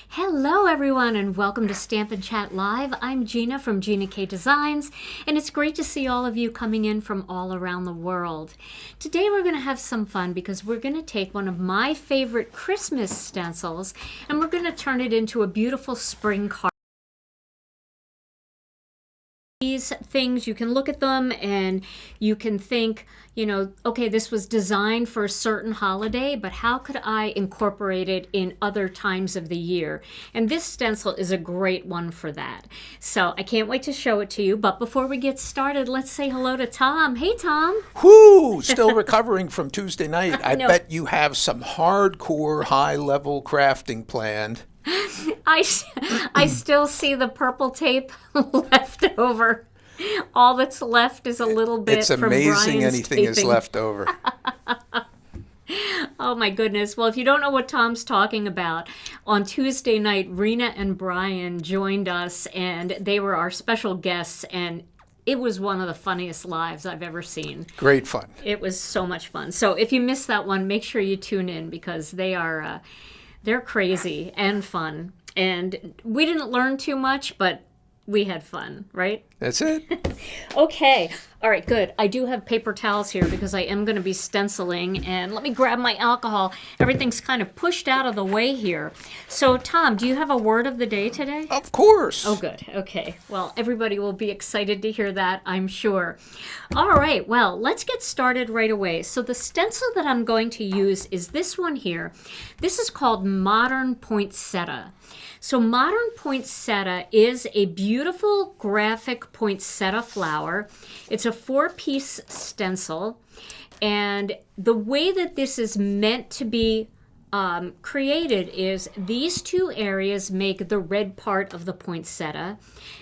Hello everyone and welcome to Stampin' Chat Live. I'm Gina from Gina K Designs and it's great to see all of you coming in from all around the world. Today we're going to have some fun because we're going to take one of my favorite Christmas stencils and we're going to turn it into a beautiful spring card. These things, you can look at them and you can think, you know, okay, this was designed for a certain holiday, but how could I incorporate it in other times of the year? And this stencil is a great one for that. So I can't wait to show it to you. But before we get started, let's say hello to Tom. Hey, Tom. Whoo! Still recovering from Tuesday night. I bet you have some hardcore high-level crafting planned. I still see the purple tape left over. All that's left is a little bit it's from amazing Brian's anything taping. is left over. Oh my goodness. Well, if you don't know what Tom's talking about, on Tuesday night, Rena and Brian joined us and they were our special guests and it was one of the funniest lives I've ever seen. Great fun. It was so much fun. So if you missed that one, make sure you tune in because they are... they're crazy and fun. And we didn't learn too much, but we had fun, right? That's it. Okay. All right, good. I do have paper towels here because I am going to be stenciling. And let me grab my alcohol. Everything's kind of pushed out of the way here. So, Tom, do you have a word of the day today? Of course. Oh, good. Okay. Well, everybody will be excited to hear that, I'm sure. All right. Well, let's get started right away. So the stencil that I'm going to use is this one here. This is called Modern Poinsettia. So Modern Poinsettia is a beautiful graphic poinsettia flower. It's a 4-piece stencil. And the way that this is meant to be created is these two areas make the red part of the poinsettia.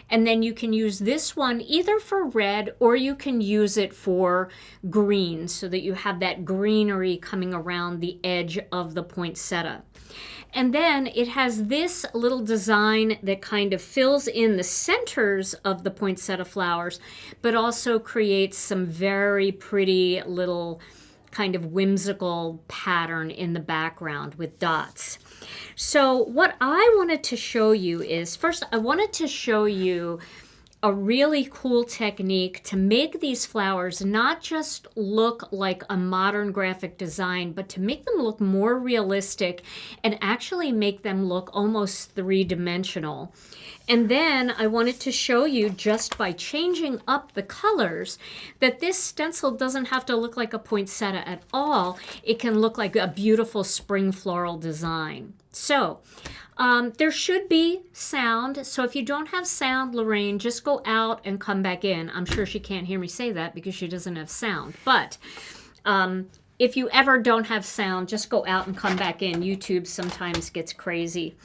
And then you can use this one either for red or you can use it for green so that you have that greenery coming around the edge of the poinsettia. And then it has this little design that kind of fills in the centers of the poinsettia flowers, but also creates some very pretty little kind of whimsical pattern in the background with dots. So what I wanted to show you is, first I wanted to show you a really cool technique to make these flowers not just look like a modern graphic design, but to make them look more realistic and actually make them look almost three-dimensional. And then I wanted to show you, just by changing up the colors, that this stencil doesn't have to look like a poinsettia at all. It can look like a beautiful spring floral design. So there should be sound. So if you don't have sound, Lorraine, just go out and come back in. I'm sure she can't hear me say that because she doesn't have sound. But if you ever don't have sound, just go out and come back in. YouTube sometimes gets crazy.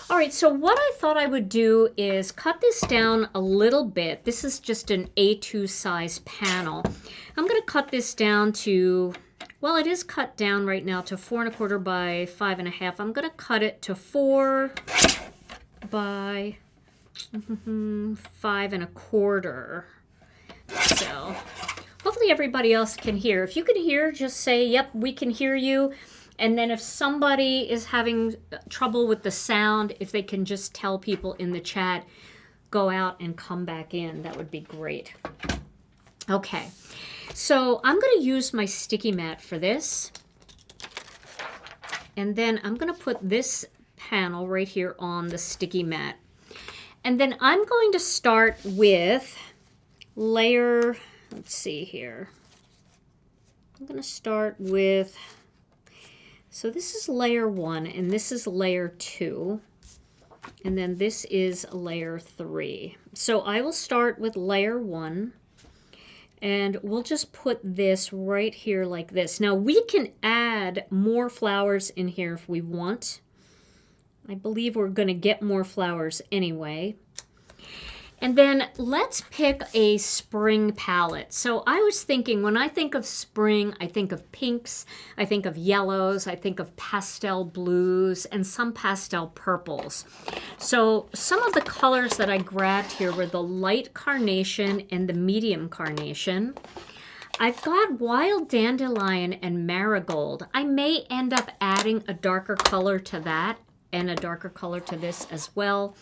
All right, so what I thought I would do is cut this down a little bit. This is just an A2 size panel. I'm going to cut this down to, well, it is cut down right now to 4 1/4 by 5 1/2. I'm going to cut it to 4 by 5 1/4. So hopefully everybody else can hear. If you can hear, just say, yep, we can hear you. And then if somebody is having trouble with the sound, if they can just tell people in the chat, go out and come back in, that would be great. Okay, so I'm going to use my sticky mat for this. And then I'm going to put this panel right here on the sticky mat. And then I'm going to start with layer, let's see here. I'm going to start with, so this is layer 1 and this is layer 2. And then this is layer 3. So I will start with layer 1. And we'll just put this right here like this. Now we can add more flowers in here if we want. I believe we're going to get more flowers anyway. And then let's pick a spring palette. So I was thinking, when I think of spring, I think of pinks, I think of yellows, I think of pastel blues, and some pastel purples. So some of the colors that I grabbed here were the light carnation and the medium carnation. I've got wild dandelion and marigold. I may end up adding a darker color to that and a darker color to this as well.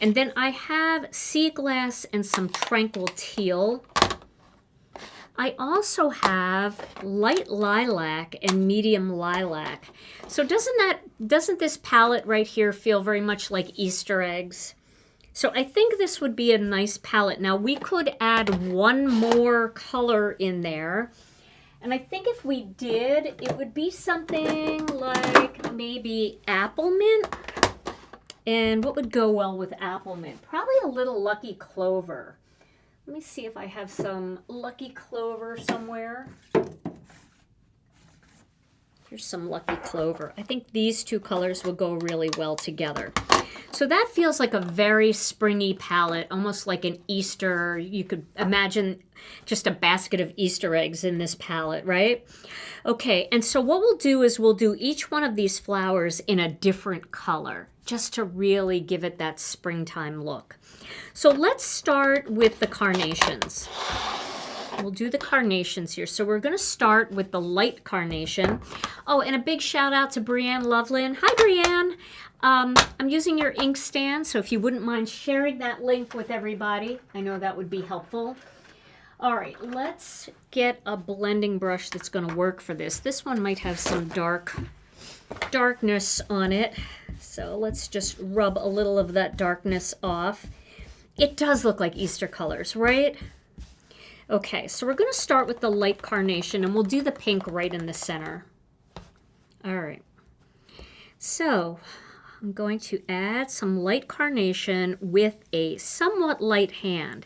And then I have sea glass and some tranquil teal. I also have light lilac and medium lilac. So doesn't this palette right here feel very much like Easter eggs? So I think this would be a nice palette. Now we could add one more color in there. And I think if we did, it would be something like maybe Applemint. And what would go well with Applemint? Probably a little Lucky Clover. Let me see if I have some Lucky Clover somewhere. Here's some Lucky Clover. I think these two colors will go really well together. So that feels like a very springy palette, almost like an Easter. You could imagine just a basket of Easter eggs in this palette, right? Okay, and so what we'll do is we'll do each one of these flowers in a different color, just to really give it that springtime look. So let's start with the carnations. We'll do the carnations here. So we're going to start with the light carnation. Oh, and a big shout out to Brianne Loveland. Hi, Brianne. I'm using your ink stand, so if you wouldn't mind sharing that link with everybody, I know that would be helpful. All right, let's get a blending brush that's going to work for this. This one might have some darkness on it, so let's just rub a little of that darkness off. It does look like Easter colors, right? Okay, so we're going to start with the light carnation, and we'll do the pink right in the center. All right, so I'm going to add some light carnation with a somewhat light hand.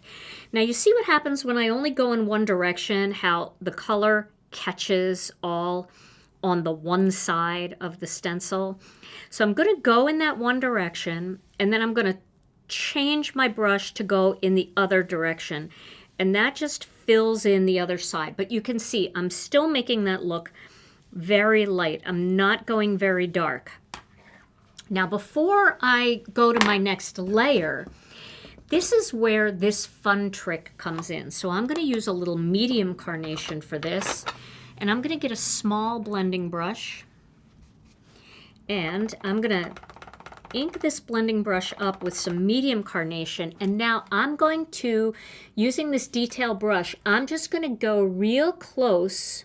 Now you see what happens when I only go in one direction, how the color catches all on the one side of the stencil. So I'm going to go in that one direction, and then I'm going to change my brush to go in the other direction. And that just fills in the other side. But you can see I'm still making that look very light. I'm not going very dark. Now before I go to my next layer, this is where this fun trick comes in. So I'm going to use a little medium carnation for this. And I'm going to get a small blending brush. And I'm going to ink this blending brush up with some medium carnation, and now I'm going to, using this detail brush, I'm just going to go real close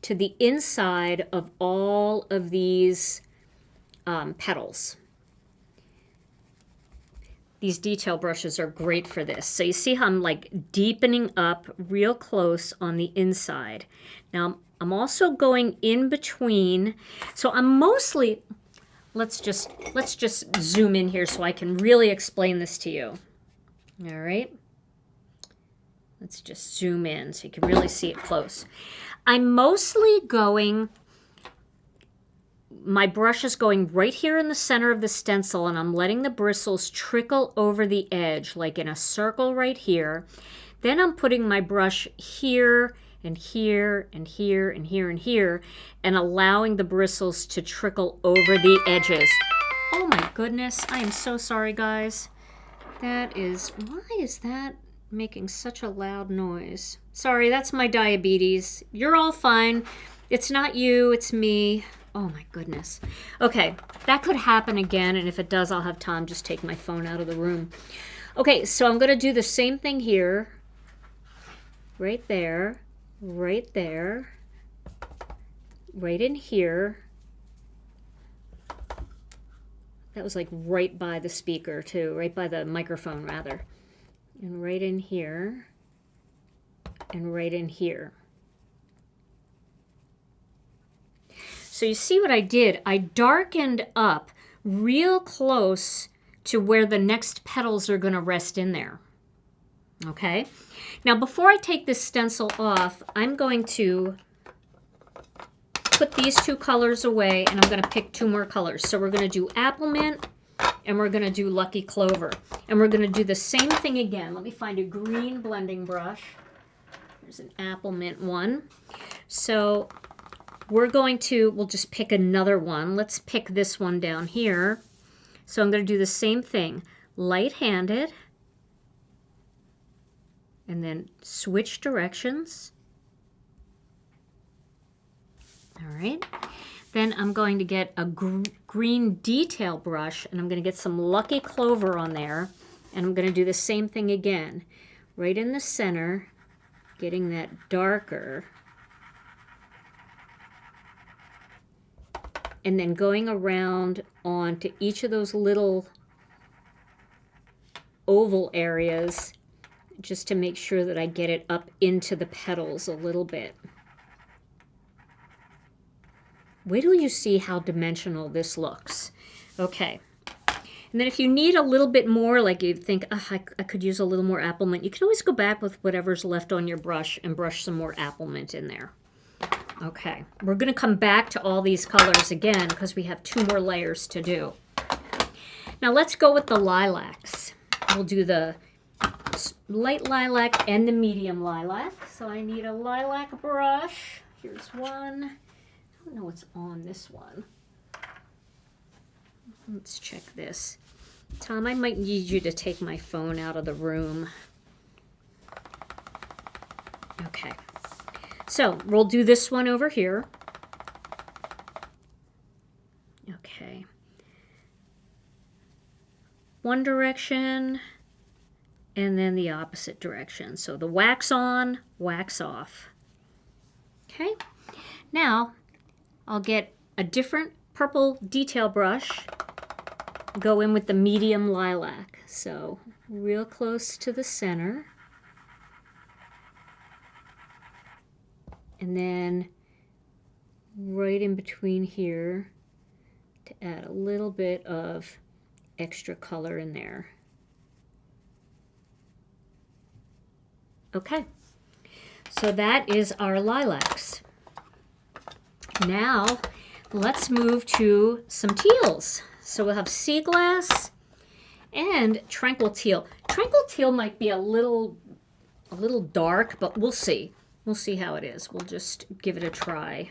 to the inside of all of these petals. These detail brushes are great for this. So you see how I'm like deepening up real close on the inside. Now I'm also going in between. So I'm mostly, let's just zoom in here so I can really explain this to you. All right. Let's just zoom in so you can really see it close. I'm mostly going, my brush is going right here in the center of the stencil, and I'm letting the bristles trickle over the edge, like in a circle right here. Then I'm putting my brush here and here and here and here and here, and allowing the bristles to trickle over the edges. Oh my goodness, I am so sorry, guys. That is, why is that making such a loud noise? Sorry, that's my diabetes. You're all fine. It's not you, it's me. Oh my goodness. Okay, that could happen again, and if it does, I'll have time just take my phone out of the room. Okay, so I'm going to do the same thing here. Right there, right there, right in here. That was like right by the speaker too, right by the microphone rather. And right in here, and right in here. So you see what I did? I darkened up real close to where the next petals are going to rest in there. Okay? Now before I take this stencil off, I'm going to put these two colors away, and I'm going to pick two more colors. So we're going to do Applemint, and we're going to do Lucky Clover. And we're going to do the same thing again. Let me find a green blending brush. There's an Applemint one. So we're going to, we'll just pick another one. Let's pick this one down here. So I'm going to do the same thing. Light-handed. And then switch directions. All right. Then I'm going to get a green detail brush, and I'm going to get some Lucky Clover on there. And I'm going to do the same thing again. Right in the center, getting that darker. And then going around onto each of those little oval areas just to make sure that I get it up into the petals a little bit. Wait till you see how dimensional this looks. Okay. And then if you need a little bit more, like you think, oh, I could use a little more Applemint, you can always go back with whatever's left on your brush and brush some more Applemint in there. Okay, we're going to come back to all these colors again because we have two more layers to do. Now let's go with the lilacs. We'll do the light lilac and the medium lilac. So I need a lilac brush. Here's one. I don't know what's on this one. Let's check this. Tom, I might need you to take my phone out of the room. Okay. So we'll do this one over here. Okay. One direction, and then the opposite direction. So the wax on, wax off. Okay. Now I'll get a different purple detail brush, go in with the medium lilac. So real close to the center. And then right in between here to add a little bit of extra color in there. Okay, so that is our lilacs. Now let's move to some teals. So we'll have sea glass and Tranquil Teal. Tranquil Teal might be a little dark, but we'll see. We'll see how it is. We'll just give it a try.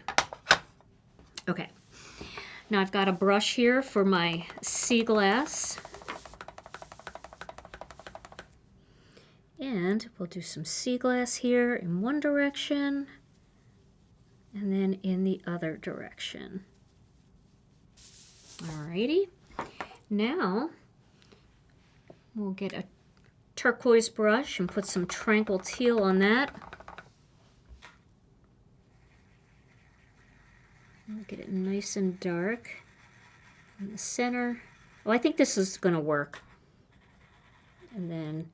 Okay. Now I've got a brush here for my sea glass. And we'll do some sea glass here in one direction and then in the other direction. Alrighty. Now, we'll get a turquoise brush and put some Tranquil Teal on that. We'll get it nice and dark in the center. Oh, I think this is going to work. And then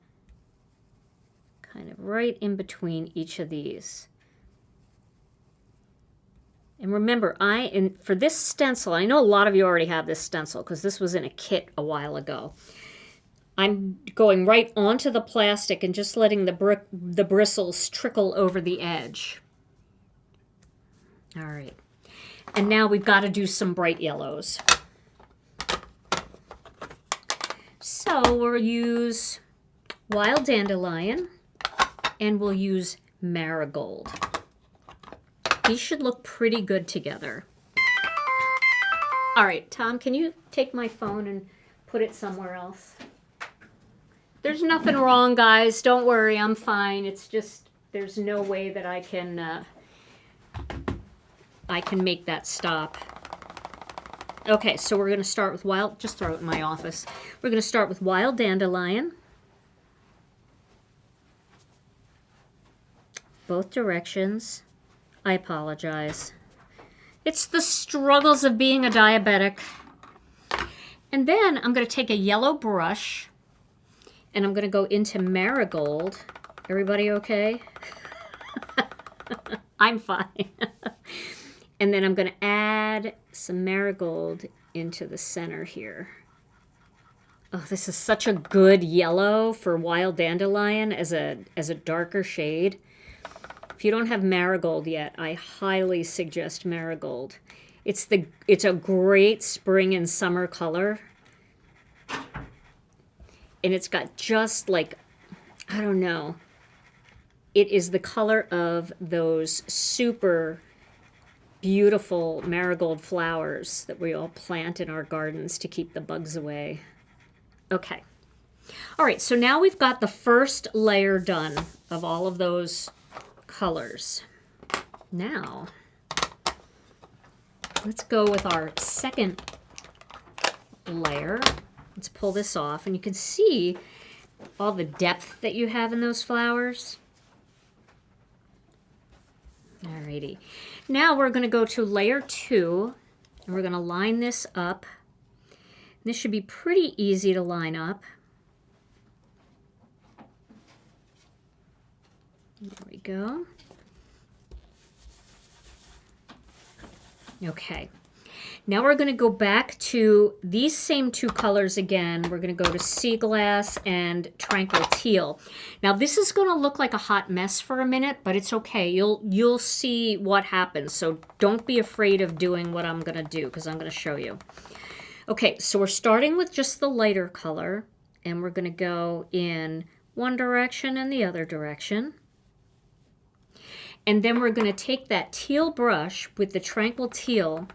kind of right in between each of these. And remember, for this stencil, I know a lot of you already have this stencil because this was in a kit a while ago. I'm going right onto the plastic and just letting the bristles trickle over the edge. All right. And now we've got to do some bright yellows. So we'll use Wild Dandelion and we'll use Marigold. These should look pretty good together. All right, Tom, can you take my phone and put it somewhere else? There's nothing wrong, guys. Don't worry, I'm fine. It's just there's no way that I can make that stop. Okay, so we're going to start with just throw it in my office. We're going to start with Wild Dandelion. Both directions. I apologize. It's the struggles of being a diabetic. And then I'm going to take a yellow brush and I'm going to go into Marigold. Everybody okay? I'm fine. And then I'm going to add some Marigold into the center here. Oh, this is such a good yellow for Wild Dandelion as a darker shade. If you don't have Marigold yet, I highly suggest Marigold. It's a great spring and summer color. And it's got just like, I don't know, it is the color of those super beautiful marigold flowers that we all plant in our gardens to keep the bugs away. Okay. All right, so now we've got the first layer done of all of those colors. Now, let's go with our second layer. Let's pull this off, and you can see all the depth that you have in those flowers. Alrighty. Now we're going to go to layer 2, and we're going to line this up. This should be pretty easy to line up. There we go. Okay. Now we're going to go back to these same two colors again. We're going to go to Sea Glass and Tranquil Teal. Now this is going to look like a hot mess for a minute, but it's okay. You'll see what happens. So don't be afraid of doing what I'm going to do because I'm going to show you. Okay, so we're starting with just the lighter color, and we're going to go in one direction and the other direction. And then we're going to take that teal brush with the Tranquil Teal,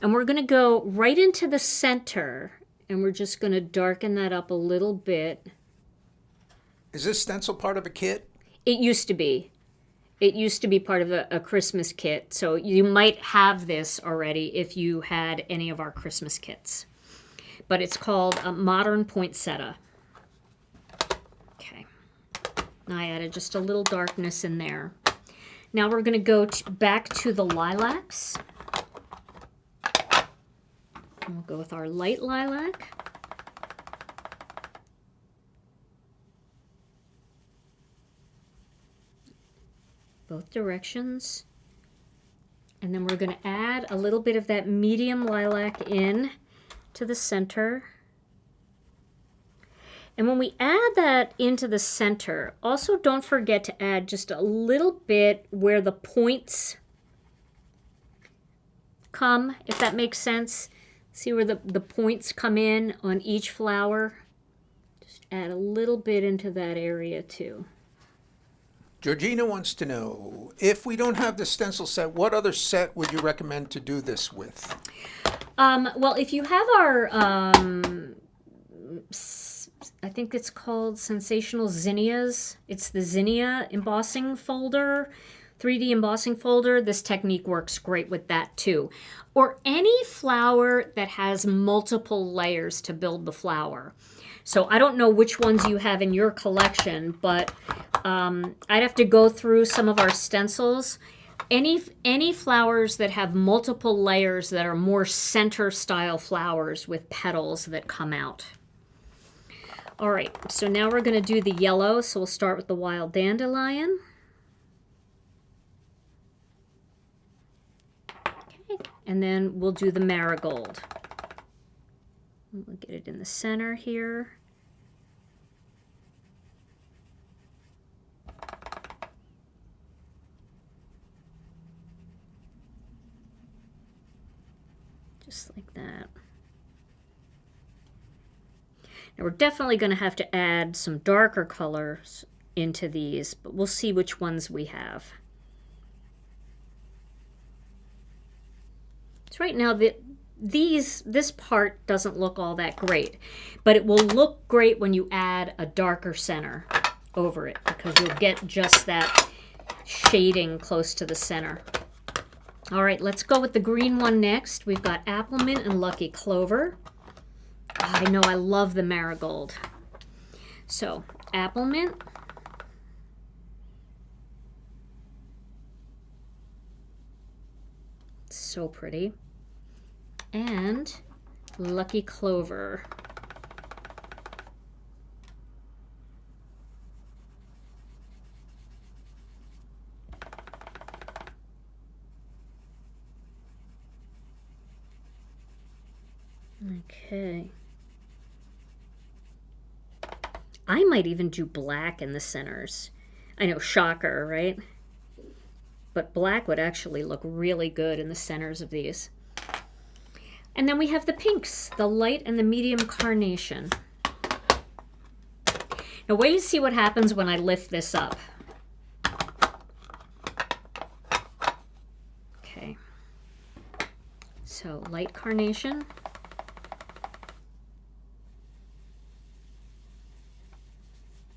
and we're going to go right into the center, and we're just going to darken that up a little bit. Is this stencil part of a kit? It used to be. It used to be part of a Christmas kit, so you might have this already if you had any of our Christmas kits. But it's called a Modern Poinsettia. Okay. I added just a little darkness in there. Now we're going to go back to the lilacs. And we'll go with our light lilac. Both directions. And then we're going to add a little bit of that medium lilac in to the center. And when we add that into the center, also don't forget to add just a little bit where the points come, if that makes sense. See where the points come in on each flower? Just add a little bit into that area too. Georgina wants to know, if we don't have the stencil set, what other set would you recommend to do this with? Well, if you have our, I think it's called Sensational Zinnias. It's the Zinnia embossing folder. 3D embossing folder, this technique works great with that too. Or any flower that has multiple layers to build the flower. So I don't know which ones you have in your collection, but I'd have to go through some of our stencils. Any flowers that have multiple layers that are more center style flowers with petals that come out. All right, so now we're going to do the yellow. So we'll start with the wild dandelion. Okay, and then we'll do the marigold. We'll get it in the center here. Just like that. Now we're definitely going to have to add some darker colors into these, but we'll see which ones we have. So right now this part doesn't look all that great, but it will look great when you add a darker center over it, because you'll get just that shading close to the center. All right, let's go with the green one next. We've got Applemint and Lucky Clover. Oh, I know, I love the marigold. So, Applemint. So pretty. And Lucky Clover. Okay. I might even do black in the centers. I know, shocker, right? But black would actually look really good in the centers of these. And then we have the pinks, the light and the medium carnation. Now wait to see what happens when I lift this up. Okay. So light carnation.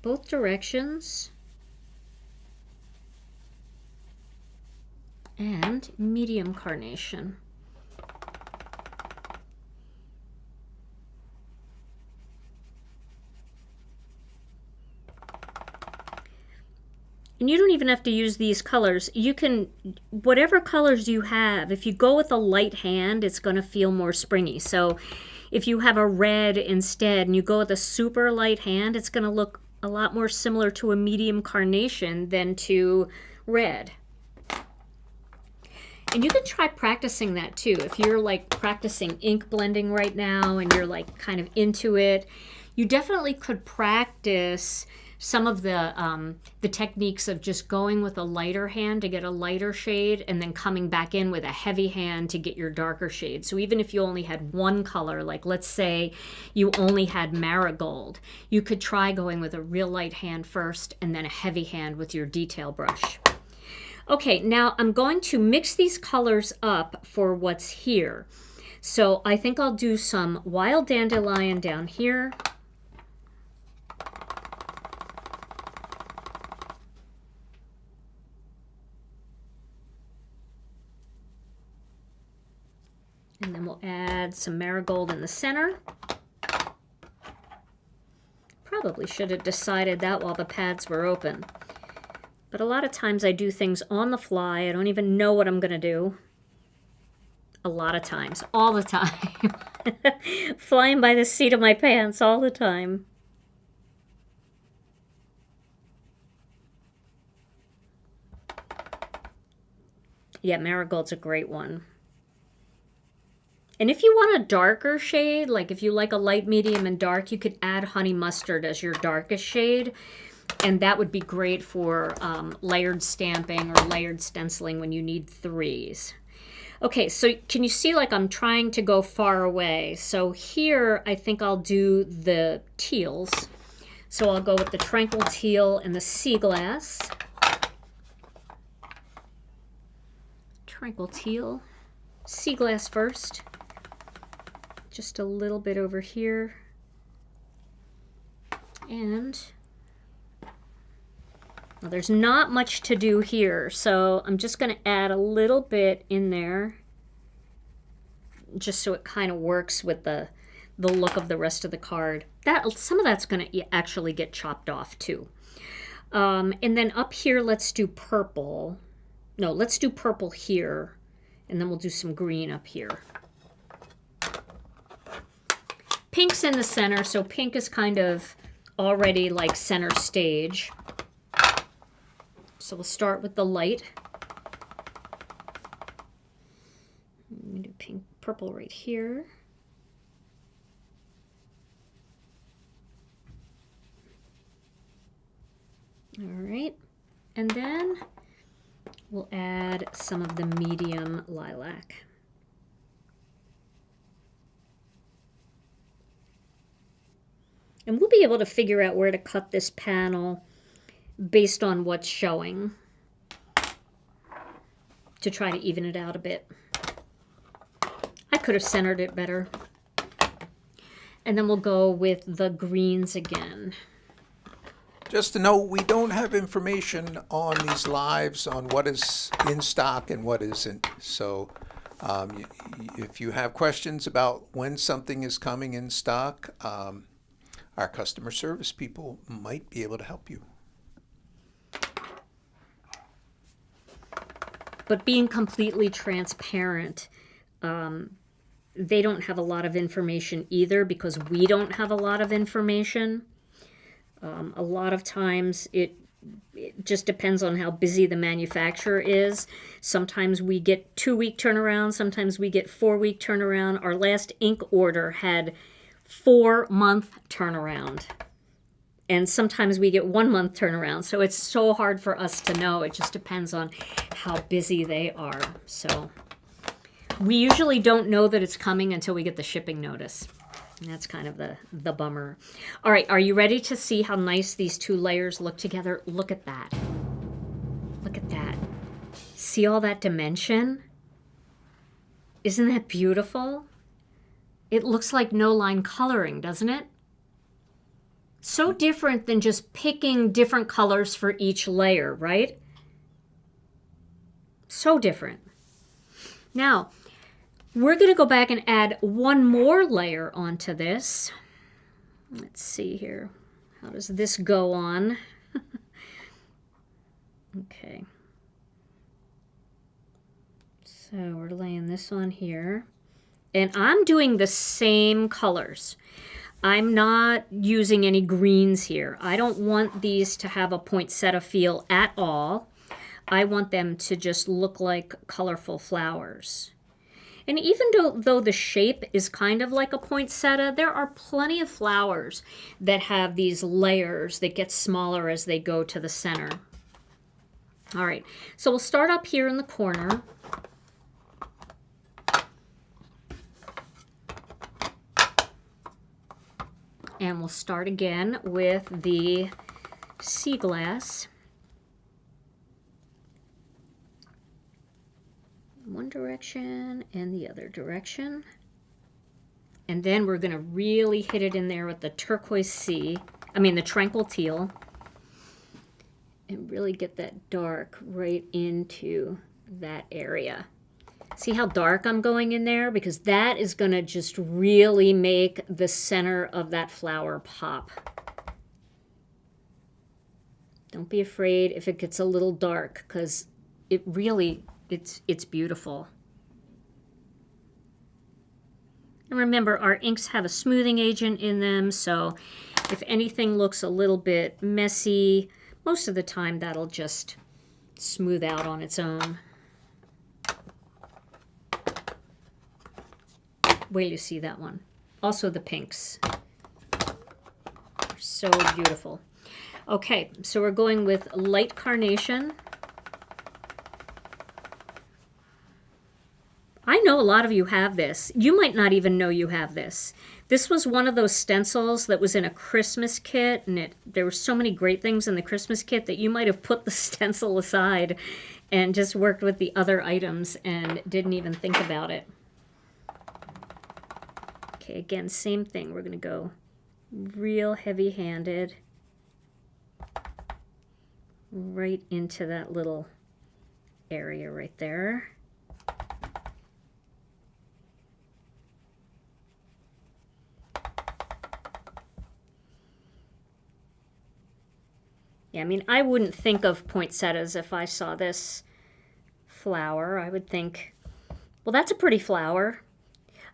Both directions, and medium carnation. And you don't even have to use these colors. You can, whatever colors you have, if you go with a light hand, it's going to feel more springy. So if you have a red instead and you go with a super light hand, it's going to look a lot more similar to a medium carnation than to red. And you can try practicing that too. If you're like practicing ink blending right now and you're like kind of into it, you definitely could practice some of the techniques of just going with a lighter hand to get a lighter shade and then coming back in with a heavy hand to get your darker shade. So even if you only had one color, like let's say you only had marigold, you could try going with a real light hand first and then a heavy hand with your detail brush. Okay, now I'm going to mix these colors up for what's here. So I think I'll do some wild dandelion down here. And then we'll add some marigold in the center. Probably should have decided that while the pads were open. But a lot of times I do things on the fly. I don't even know what I'm going to do. A lot of times. All the time. Flying by the seat of my pants all the time. Yeah, marigold's a great one. And if you want a darker shade, like if you like a light, medium, and dark, you could add honey mustard as your darkest shade. And that would be great for layered stamping or layered stenciling when you need threes. Okay, so can you see like I'm trying to go far away? So here I think I'll do the teals. So I'll go with the Tranquil Teal and the Sea Glass. Tranquil Teal, Sea Glass first. Just a little bit over here. Now, there's not much to do here, so I'm just going to add a little bit in there just so it kind of works with the look of the rest of the card. Some of that's going to actually get chopped off too. And then up here, let's do purple. No, let's do purple here, and then we'll do some green up here. Pink's in the center, so pink is kind of already like center stage. So we'll start with the light. I'm going to do pink, purple right here. All right, and then we'll add some of the medium lilac. And we'll be able to figure out where to cut this panel based on what's showing to try to even it out a bit. I could have centered it better. And then we'll go with the greens again. Just to know, we don't have information on these lives on what is in stock and what isn't. So if you have questions about when something is coming in stock, our customer service people might be able to help you. But being completely transparent, they don't have a lot of information either because we don't have a lot of information. A lot of times it just depends on how busy the manufacturer is. Sometimes we get 2-week turnaround, sometimes we get 4-week turnaround. Our last ink order had 4-month turnaround. And sometimes we get 1-month turnaround. So it's so hard for us to know. It just depends on how busy they are. So we usually don't know that it's coming until we get the shipping notice. And that's kind of the bummer. All right, are you ready to see how nice these two layers look together? Look at that. Look at that. See all that dimension? Isn't that beautiful? It looks like no line coloring, doesn't it? So different than just picking different colors for each layer, right? So different. Now, we're going to go back and add one more layer onto this. Let's see here. How does this go on? Okay. So we're laying this on here. And I'm doing the same colors. I'm not using any greens here. I don't want these to have a poinsettia feel at all. I want them to just look like colorful flowers. And even though the shape is kind of like a poinsettia, there are plenty of flowers that have these layers that get smaller as they go to the center. All right, so we'll start up here in the corner. And we'll start again with the sea glass. One direction and the other direction. And then we're going to really hit it in there with the turquoise sea, the Tranquil Teal. And really get that dark right into that area. See how dark I'm going in there? Because that is going to just really make the center of that flower pop. Don't be afraid if it gets a little dark, because it really, it's beautiful. And remember, our inks have a smoothing agent in them, so if anything looks a little bit messy, most of the time that'll just smooth out on its own. Wait till you see that one. Also the pinks. They're so beautiful. Okay, so we're going with light carnation. I know a lot of you have this. You might not even know you have this. This was one of those stencils that was in a Christmas kit, and there were so many great things in the Christmas kit that you might have put the stencil aside and just worked with the other items and didn't even think about it. Okay, again, same thing. We're going to go real heavy-handed. right into that little area right there. Yeah, I mean, I wouldn't think of poinsettias if I saw this flower. I would think, well, that's a pretty flower.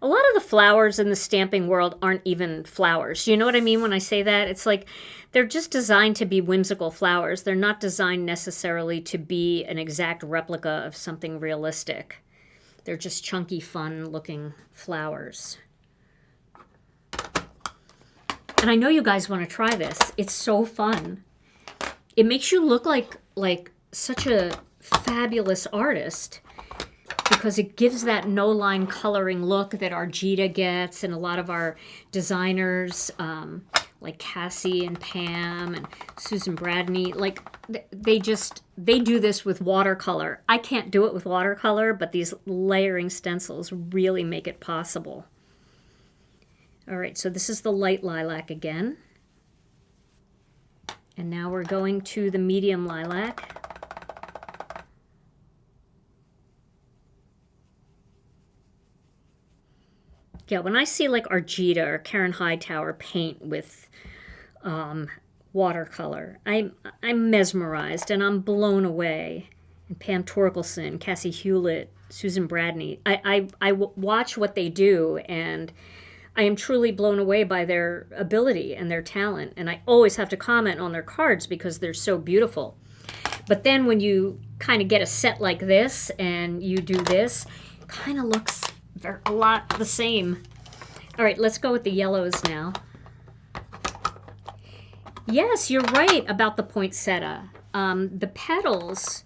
A lot of the flowers in the stamping world aren't even flowers. You know what I mean when I say that? It's like they're just designed to be whimsical flowers. They're not designed necessarily to be an exact replica of something realistic. They're just chunky, fun-looking flowers. And I know you guys want to try this. It's so fun. It makes you look like such a fabulous artist because it gives that no-line coloring look that our Gina gets and a lot of our designers, like Cassie and Pam and Susan Bradney, like they do this with watercolor. I can't do it with watercolor, but these layering stencils really make it possible. All right, so this is the light lilac again. And now we're going to the medium lilac. Yeah, when I see like Argita or Karen Hightower paint with watercolor, I'm mesmerized and I'm blown away. And Pam Torkelson, Cassie Hewlett, Susan Bradney, I watch what they do and I am truly blown away by their ability and their talent. And I always have to comment on their cards because they're so beautiful. But then when you kind of get a set like this and you do this, it kind of looks a lot the same. All right, let's go with the yellows now. Yes, you're right about the poinsettia. The petals,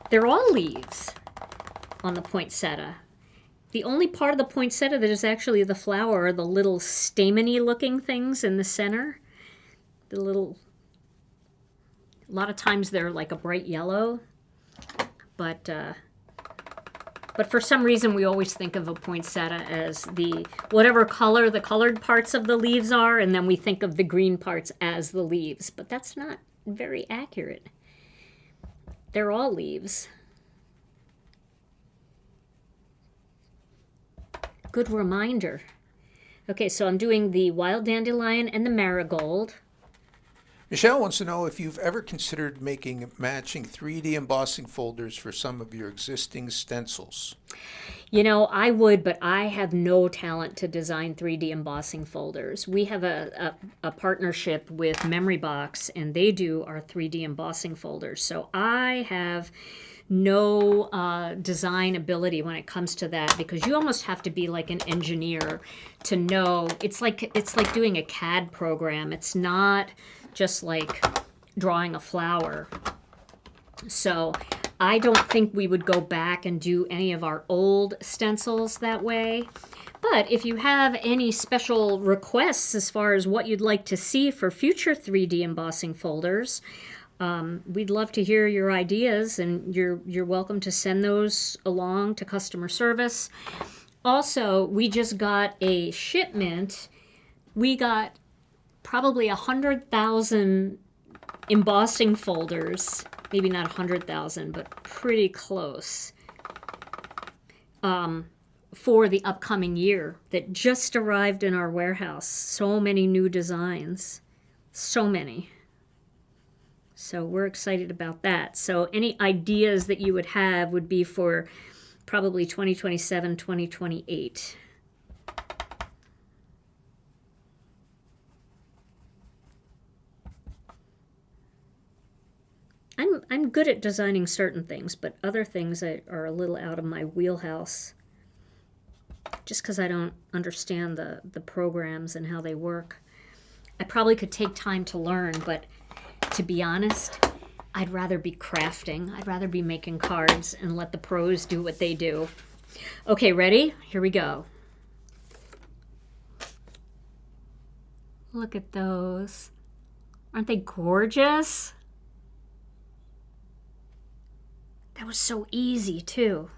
they're all leaves on the poinsettia. The only part of the poinsettia that is actually the flower are the little stameny looking things in the center. The little, a lot of times they're like a bright yellow, but for some reason we always think of a poinsettia as the whatever color the colored parts of the leaves are, and then we think of the green parts as the leaves, but that's not very accurate. They're all leaves. Good reminder. Okay, so I'm doing the wild dandelion and the marigold. Michelle wants to know if you've ever considered making matching 3D embossing folders for some of your existing stencils. You know, I would, but I have no talent to design 3D embossing folders. We have a partnership with Memory Box, and they do our 3D embossing folders. So I have no design ability when it comes to that, because you almost have to be like an engineer to know. It's like doing a CAD program. It's not just like drawing a flower. So I don't think we would go back and do any of our old stencils that way. But if you have any special requests as far as what you'd like to see for future 3D embossing folders, we'd love to hear your ideas, and you're welcome to send those along to customer service. Also, we just got a shipment. We got probably 100,000 embossing folders, maybe not 100,000, but pretty close, for the upcoming year that just arrived in our warehouse. So many new designs, so many. So we're excited about that. So any ideas that you would have would be for probably 2027, 2028. I'm good at designing certain things, but other things are a little out of my wheelhouse, just because I don't understand the programs and how they work. I probably could take time to learn, but to be honest, I'd rather be crafting. I'd rather be making cards and let the pros do what they do. Okay, ready? Here we go. Look at those. Aren't they gorgeous? That was so easy, too.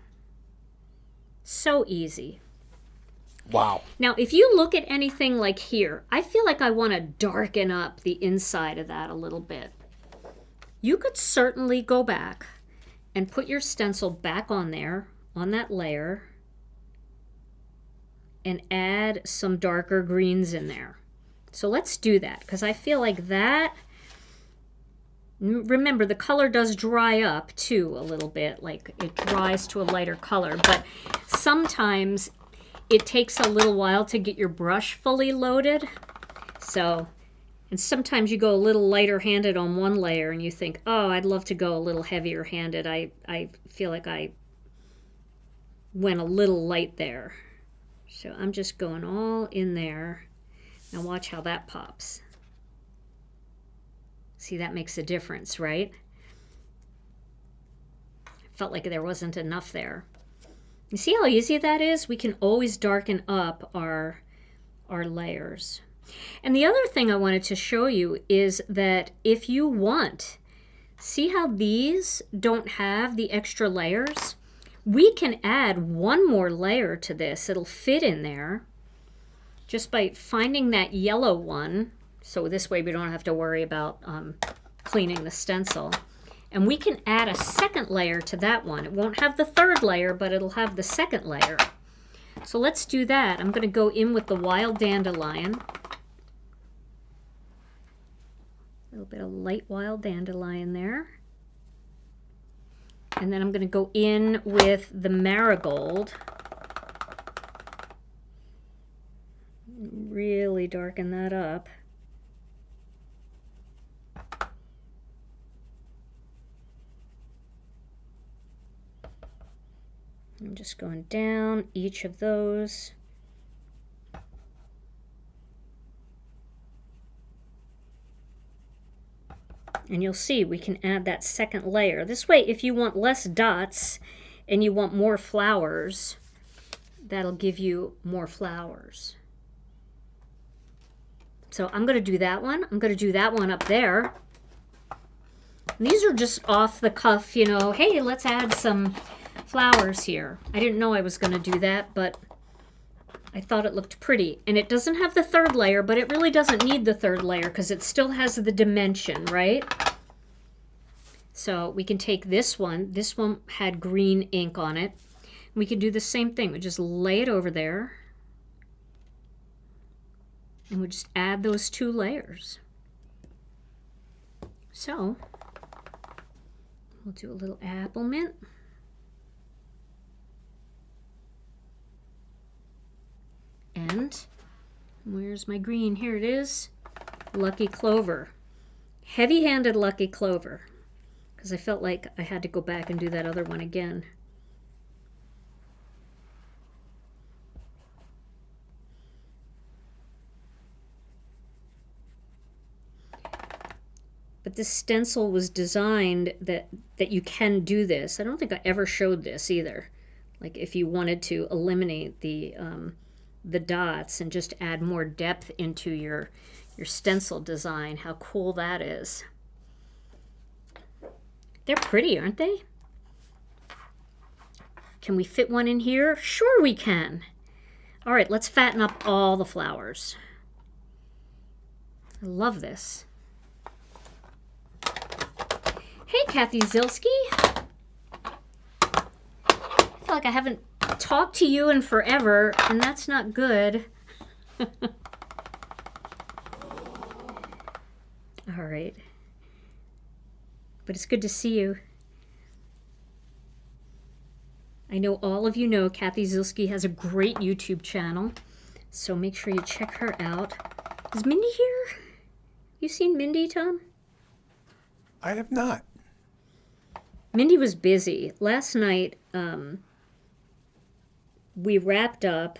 So easy. Wow. Now, if you look at anything like here, I feel like I want to darken up the inside of that a little bit. You could certainly go back and put your stencil back on there, on that layer, and add some darker greens in there. So let's do that, because I feel like that, remember the color does dry up too a little bit, like it dries to a lighter color, but sometimes it takes a little while to get your brush fully loaded. So, and sometimes you go a little lighter handed on one layer and you think, oh, I'd love to go a little heavier handed. I feel like I went a little light there. So I'm just going all in there. Now watch how that pops. See, that makes a difference, right? Felt like there wasn't enough there. You see how easy that is? We can always darken up our layers. And the other thing I wanted to show you is that if you want, see how these don't have the extra layers? We can add one more layer to this. It'll fit in there just by finding that yellow one. So this way we don't have to worry about cleaning the stencil. And we can add a second layer to that one. It won't have the third layer, but it'll have the second layer. So let's do that. I'm going to go in with the wild dandelion. A little bit of light wild dandelion there. And then I'm going to go in with the marigold. Really darken that up. I'm just going down each of those. And you'll see we can add that second layer. This way, if you want less dots and you want more flowers, that'll give you more flowers. So I'm going to do that one. I'm going to do that one up there. And these are just off the cuff, you know, hey, let's add some flowers here. I didn't know I was going to do that, but I thought it looked pretty. And it doesn't have the third layer, but it really doesn't need the third layer because it still has the dimension, right? So we can take this one. This one had green ink on it. We could do the same thing. We just lay it over there. And we just add those two layers. So we'll do a little Applemint. And where's my green? Here it is. Lucky Clover. Heavy-handed Lucky Clover. Because I felt like I had to go back and do that other one again. But this stencil was designed that you can do this. I don't think I ever showed this either. Like if you wanted to eliminate the dots and just add more depth into your stencil design. How cool that is. They're pretty, aren't they? Can we fit one in here? Sure we can. All right, let's fatten up all the flowers. I love this. Hey, Kathy Zilski. I feel like I haven't talked to you in forever, and that's not good. All right. But it's good to see you. I know all of you know Kathy Zilski has a great YouTube channel, so make sure you check her out. Is Mindy here? You seen Mindy, Tom? I have not. Mindy was busy. Last night, we wrapped up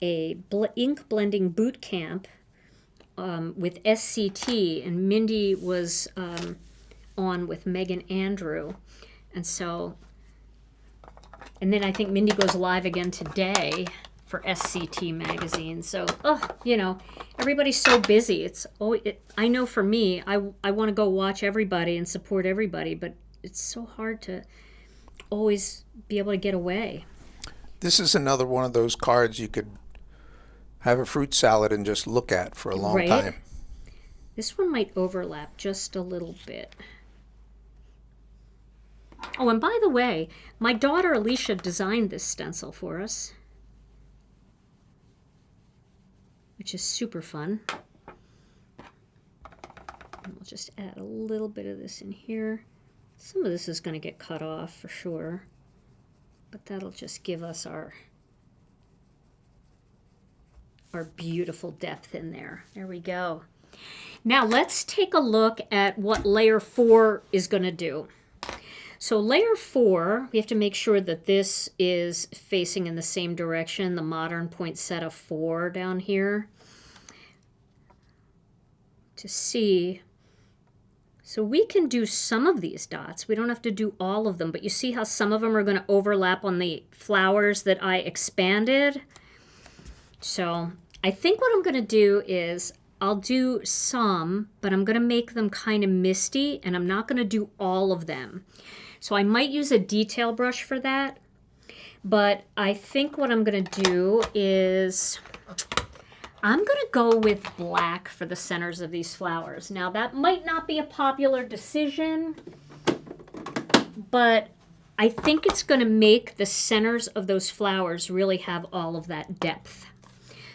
a ink blending boot camp with SCT, and Mindy was on with Megan Andrew. And so, and then I think Mindy goes live again today for SCT magazine. So, you know, everybody's so busy. I know for me, I want to go watch everybody and support everybody, but it's so hard to always be able to get away. This is another one of those cards you could have a fruit salad and just look at for a long time. This one might overlap just a little bit. Oh, and by the way, my daughter Alicia designed this stencil for us, which is super fun. And we'll just add a little bit of this in here. Some of this is going to get cut off for sure, but that'll just give us our beautiful depth in there. There we go. Now let's take a look at what layer 4 is going to do. So layer 4, we have to make sure that this is facing in the same direction, the modern poinsettia 4 down here, to see. So we can do some of these dots. We don't have to do all of them, but you see how some of them are going to overlap on the flowers that I expanded? So I think what I'm going to do is I'll do some, but I'm going to make them kind of misty, and I'm not going to do all of them. So I might use a detail brush for that, but I think what I'm going to do is I'm going to go with black for the centers of these flowers. Now that might not be a popular decision, but I think it's going to make the centers of those flowers really have all of that depth.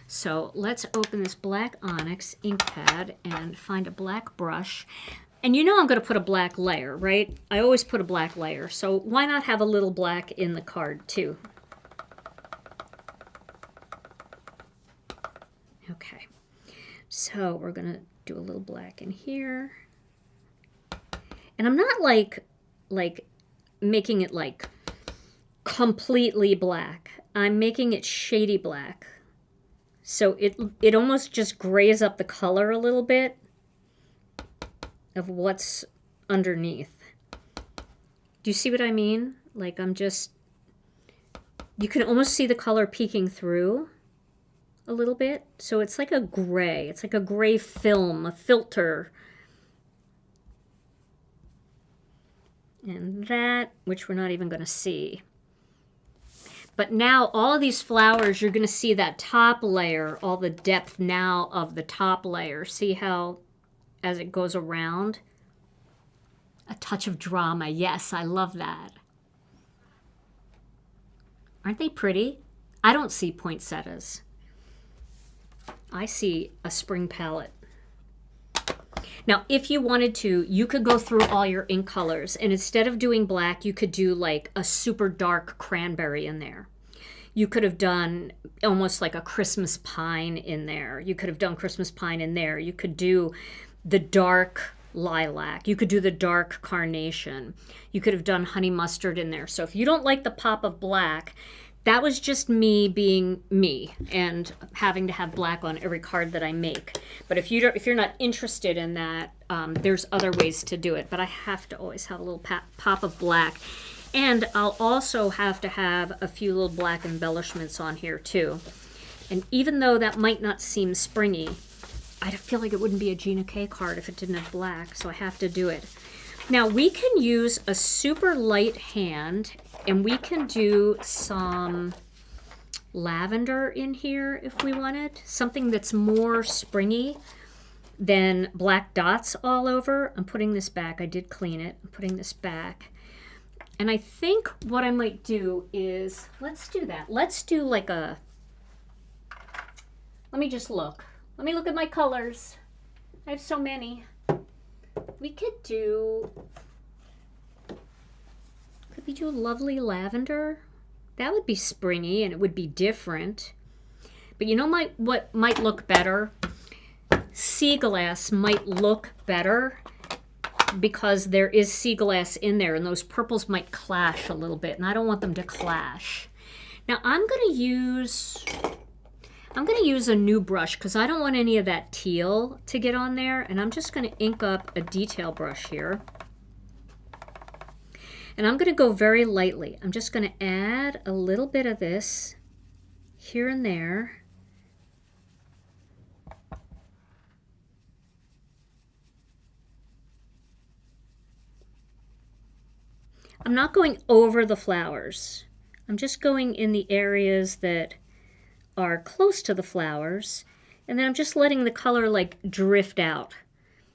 So let's open this black Onyx ink pad and find a black brush. And you know I'm going to put a black layer, right? I always put a black layer. So why not have a little black in the card too? Okay. So we're going to do a little black in here. And I'm not like making it like completely black. I'm making it shady black. So it almost just grays up the color a little bit of what's underneath. Do you see what I mean? Like you can almost see the color peeking through a little bit. So it's like a gray. It's like a gray film, a filter. And that, which we're not even going to see. But now all of these flowers, you're going to see that top layer, all the depth now of the top layer. See how, as it goes around? A touch of drama. Yes, I love that. Aren't they pretty? I don't see poinsettias. I see a spring palette. Now, if you wanted to, you could go through all your ink colors, and instead of doing black, you could do like a super dark cranberry in there. You could have done almost like a Christmas pine in there. You could have done Christmas pine in there. You could do the dark lilac. You could do the dark carnation. You could have done honey mustard in there. So if you don't like the pop of black, that was just me being me and having to have black on every card that I make. But if you're not interested in that, there's other ways to do it. But I have to always have a little pop of black. And I'll also have to have a few little black embellishments on here too. And even though that might not seem springy, I feel like it wouldn't be a Gina K card if it didn't have black, so I have to do it. Now we can use a super light hand, and we can do some lavender in here if we wanted. Something that's more springy than black dots all over. I'm putting this back. I did clean it. I'm putting this back. And I think what I might do is, let's do that. Let's do like a, let me just look. Let me look at my colors. I have so many. We could we do a lovely lavender? That would be springy and it would be different. But you know what might look better? Sea glass might look better because there is sea glass in there, and those purples might clash a little bit, and I don't want them to clash. Now I'm going to use a new brush because I don't want any of that teal to get on there, and I'm just going to ink up a detail brush here. And I'm going to go very lightly. I'm just going to add a little bit of this here and there. I'm not going over the flowers. I'm just going in the areas that are close to the flowers, and then I'm just letting the color like drift out.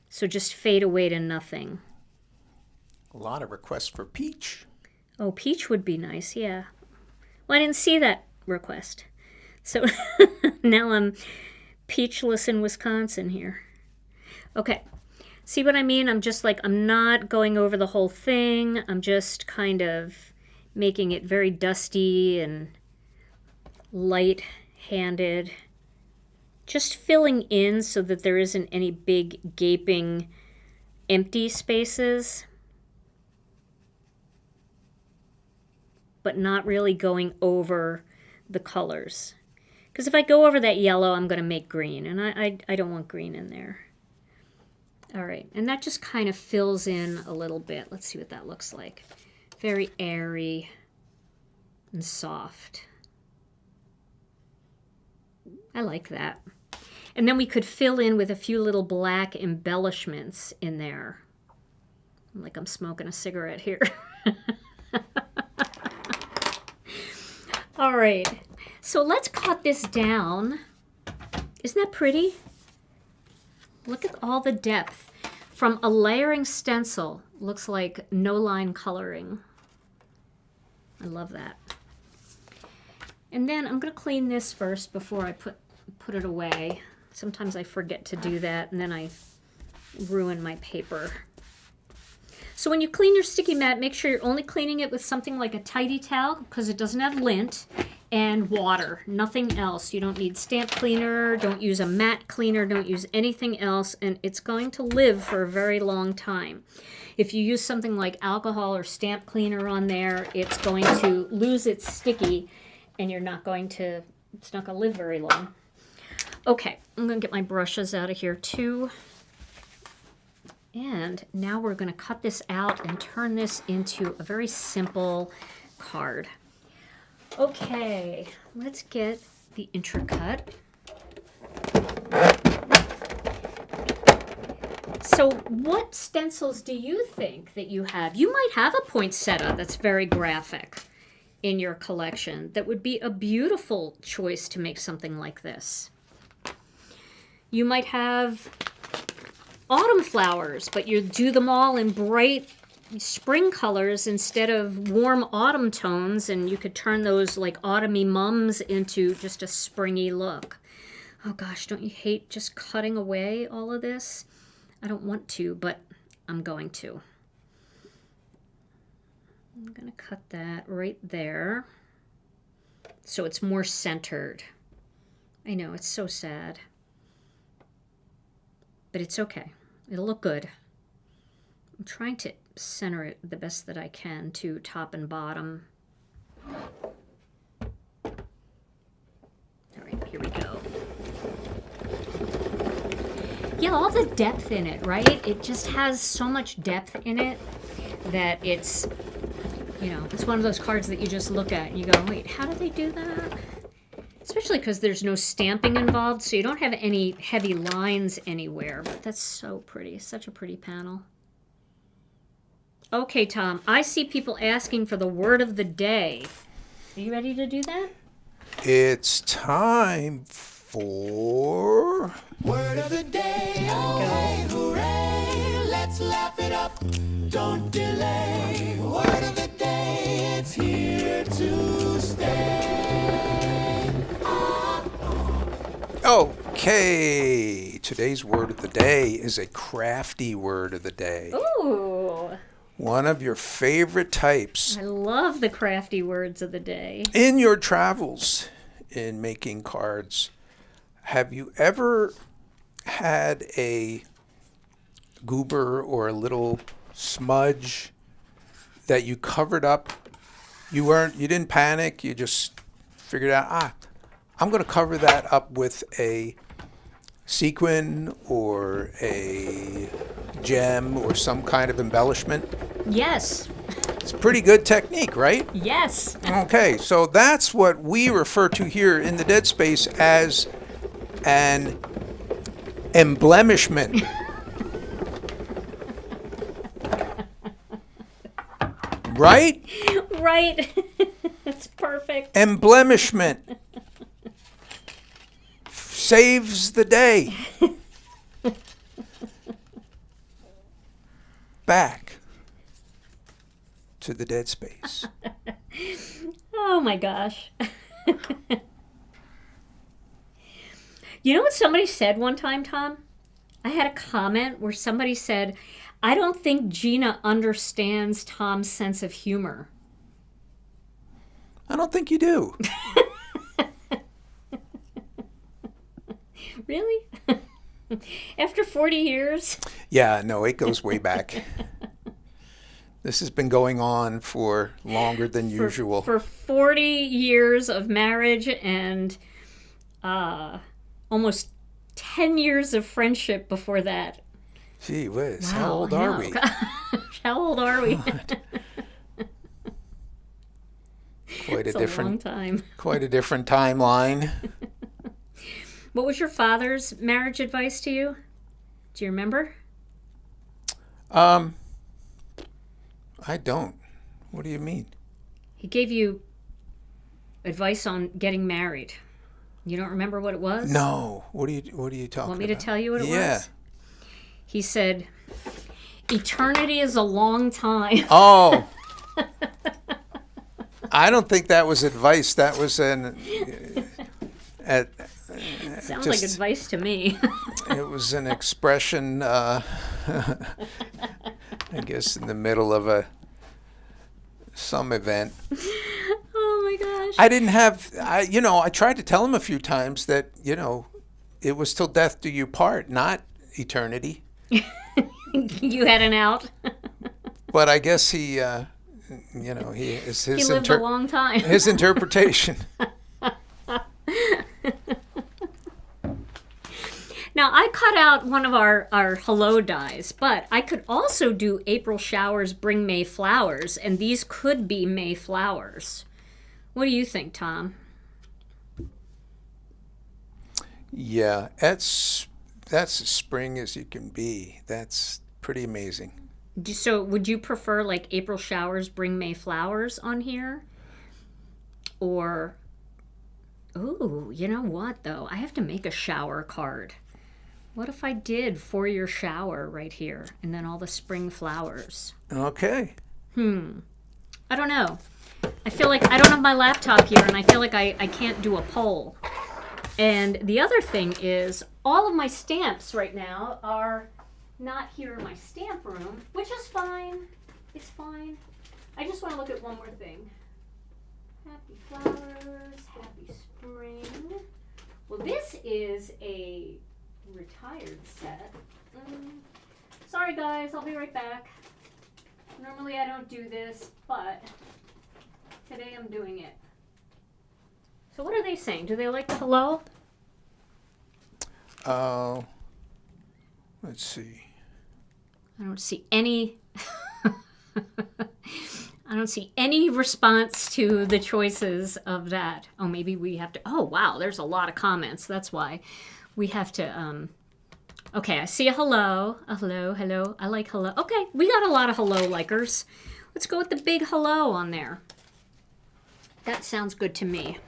So just fade away to nothing. A lot of requests for peach. Oh, peach would be nice, yeah. Well, I didn't see that request. So now I'm peachless in Wisconsin here. Okay. See what I mean? I'm just like, I'm not going over the whole thing. I'm just kind of making it very dusty and light-handed. Just filling in so that there isn't any big gaping empty spaces. But not really going over the colors. Because if I go over that yellow, I'm going to make green. And I don't want green in there. All right, and that just kind of fills in a little bit. Let's see what that looks like. Very airy and soft. I like that. And then we could fill in with a few little black embellishments in there. Like I'm smoking a cigarette here. All right, so let's cut this down. Isn't that pretty? Look at all the depth. From a layering stencil, looks like no line coloring. I love that. And then I'm going to clean this first before I put it away. Sometimes I forget to do that, and then I ruin my paper. So when you clean your sticky mat, make sure you're only cleaning it with something like a tidy towel, because it doesn't have lint, and water, nothing else. You don't need stamp cleaner, don't use a mat cleaner, don't use anything else, and it's going to live for a very long time. If you use something like alcohol or stamp cleaner on there, it's going to lose its sticky, and it's not going to live very long. Okay, I'm going to get my brushes out of here too. And now we're going to cut this out and turn this into a very simple card. Okay, let's get the intricate. So what stencils do you think that you have? You might have a poinsettia that's very graphic in your collection. That would be a beautiful choice to make something like this. You might have autumn flowers, but you do them all in bright spring colors instead of warm autumn tones, and you could turn those like autumny mums into just a springy look. Oh gosh, don't you hate just cutting away all of this? I don't want to, but I'm going to. I'm going to cut that right there so it's more centered. I know, it's so sad. But it's okay. It'll look good. I'm trying to center it the best that I can to top and bottom. All right, here we go. Yeah, all the depth in it, right? It just has so much depth in it that it's, you know, it's one of those cards that you just look at and you go, wait, how did they do that? Especially because there's no stamping involved, so you don't have any heavy lines anywhere. But that's so pretty. Such a pretty panel. Okay, Tom, I see people asking for the word of the day. Are you ready to do that? It's time for Word of the day, hooray, hooray, let's laugh it up, don't delay. Word of the day, it's here to stay. Okay, today's word of the day is a crafty word of the day. Ooh, One of your favorite types I love the crafty words of the day. in your travels in making cards. Have you ever had a goober or a little smudge that you covered up? You didn't panic, you just figured out, I'm going to cover that up with a sequin or a gem or some kind of embellishment. Yes, It's a pretty good technique, right? yes. Okay, so that's what we refer to here in the Dead Space as an emblemishment. Right? Right. It's perfect. Emblemishment saves the day. Back to the dead space. Oh my gosh. You know what somebody said one time, Tom? I had a comment where somebody said, I don't think Gina understands Tom's sense of humor. I don't think you do. Really? After 40 years? Yeah, no, it goes way back. This has been going on for longer than usual. For 40 years of marriage and almost 10 years of friendship before that. Gee whiz, Wow, how old I are know. we? How old are we? Quite a It's a long different, time. quite a different timeline. What was your father's marriage advice to you? Do you remember? I don't. What do you mean? He gave you advice on getting married. You don't remember what it was? No. What are you talking about? Want me to tell you what it Yeah. was? He said, eternity is a long time. Oh. I don't think that was advice. That was Sounds like just- advice to me. it was an expression, I guess, in the middle of some event. Oh my gosh. I didn't have, I tried to tell him a few times that, it was till death do you part, not eternity. You had an out. But I guess he is He his lived a long time. his interpretation. Now, I cut out one of our hello dies, but I could also do April showers bring May flowers, and these could be May flowers. What do you think, Tom? Yeah, that's as spring as you can be. That's pretty amazing. So would you prefer like April showers bring May flowers on here? Or, ooh, you know what though? I have to make a shower card. What if I did for your shower right here and then all the spring flowers? Okay. I don't know. I feel like I don't have my laptop here and I feel like I can't do a poll. And the other thing is all of my stamps right now are not here in my stamp room, which is fine. It's fine. I just want to look at one more thing. Happy flowers, happy spring. Well, this is a retired set. Sorry guys, I'll be right back. Normally I don't do this, but today I'm doing it. So what are they saying? Do they like the hello? Let's see. I don't see any I don't see any response to the choices of that. Oh, maybe we have to. Oh, wow, there's a lot of comments. That's why we have to. Okay, I see a hello. A hello, hello. I like hello. Okay, we got a lot of hello likers. Let's go with the big hello on there. That sounds good to me.